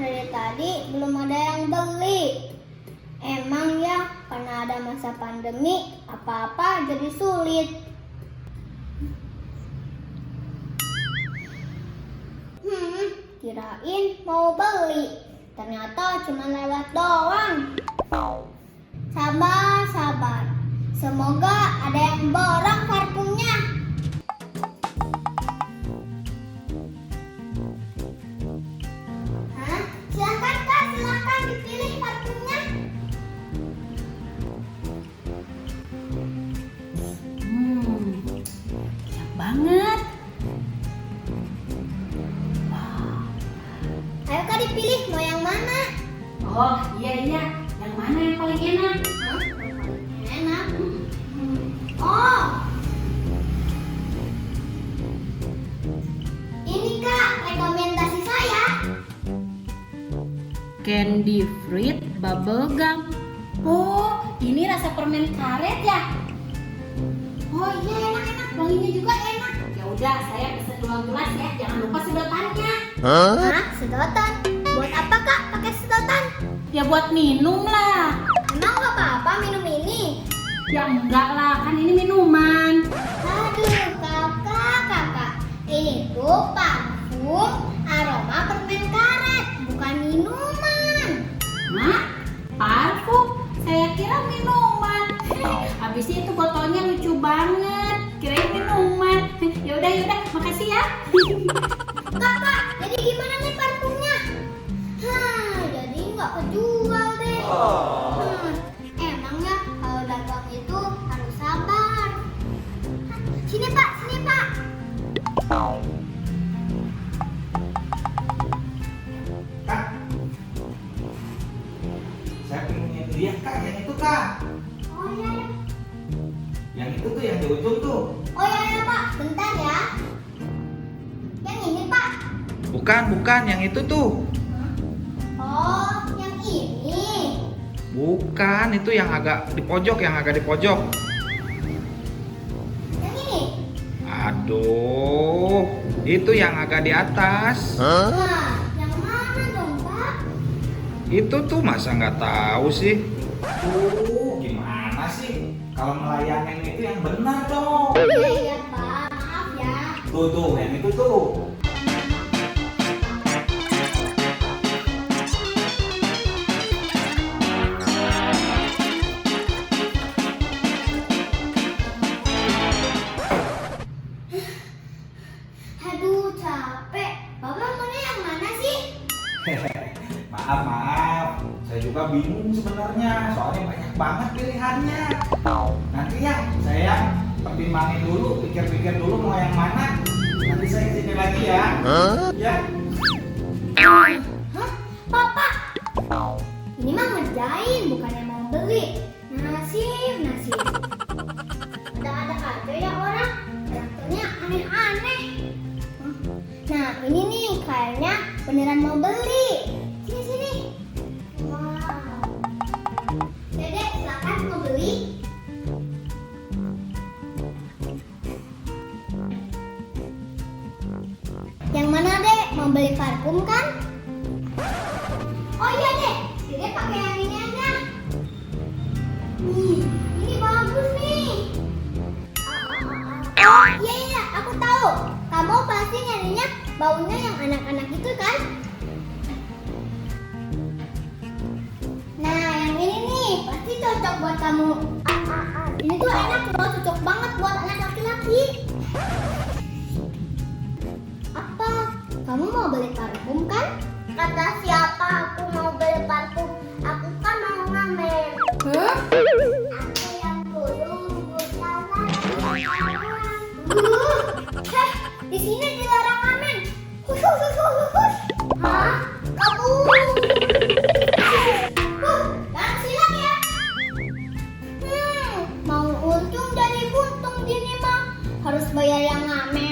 Dari tadi belum ada yang beli. Emang ya, karena ada masa pandemi, apa-apa jadi sulit. Kirain mau beli, ternyata cuma lewat doang. Sabar. Semoga ada yang borong parfumnya. Silakan Kak, silakan dipilih parfumnya. Enak banget. Ayo Kak dipilih, mau yang mana? Oh iya, yang mana yang paling enak? Yang paling enak. Oh, ini Kak, rekomendasi saya. Candy Fruit Bubble Gum. Oh, ini rasa permen karet ya? Oh iya, enak, wanginya juga enak. Ya udah, saya pesen 2 gelas ya. Jangan lupa sedotannya. Hah? Sedotan? Buat apa Kak pakai sedotan? Ya buat minum lah. Emang nggak apa-apa minum ini? Ya enggak lah, kan ini minuman. Aduh, kakak. Ini tuh parfum aroma permen karet, bukan minuman. Hah? Parfum? Saya kira minuman. Habis itu botolnya lucu banget. Kirain minuman. Yaudah, makasih ya. Kakak, jadi gimana nih parfumnya? Jadi nggak kejual deh. Emang ya kalau dagang itu harus sabar. Sini Pak. Kak, saya pengen lihat Kak, yang itu Kak. Oh iya. Yang itu tuh, yang di ujung tuh. Oh iya Pak, bentar ya. Yang ini Pak. Bukan, yang itu tuh. Oh, yang ini. Bukan, itu yang agak di pojok, Yang ini. Aduh, itu yang agak di atas. Nah, yang mana dong Pak? Itu tuh masa nggak tahu sih? Gimana sih? Kalau ngelayanin itu yang benar dong. Iya Pak, maaf ya. Tuh, yang itu tuh. Aduh, capek. Bapak maunya yang mana sih? Maaf, saya juga bingung sebenarnya, soalnya banyak banget pilihannya. Nanti ya, saya pertimbangin dulu, pikir-pikir dulu mau yang mana. Nanti saya kesini lagi ya. Ya. Hah? Bapak? Ini mah ngerjain, bukannya mau beli. Nasib. Ada aja ya orang. Karakternya aneh-aneh. Nah, ini nih kayaknya beneran mau beli. Sini. Wow. Dedek, silakan mau beli. Yang mana Dek? Mau beli parfum kan? Oh iya Dek, Dedek pakai yang ini aja. Nih, ini bagus nih. Oh iya, aku tahu. Kamu pasti nyarinya baunya yang anak-anak itu kan? Nah, yang ini nih pasti cocok buat kamu. Ini tuh enak loh, cocok banget buat anak laki-laki. Apa? Kamu mau beli parfum kan? Kata siapa aku mau beli parfum? Aku kan mau ngamen. Hah? Aku yang dulu salah. Di sini dilarang ngamen. Hah? Kabur. begini mah. Harus bayar yang ngamen.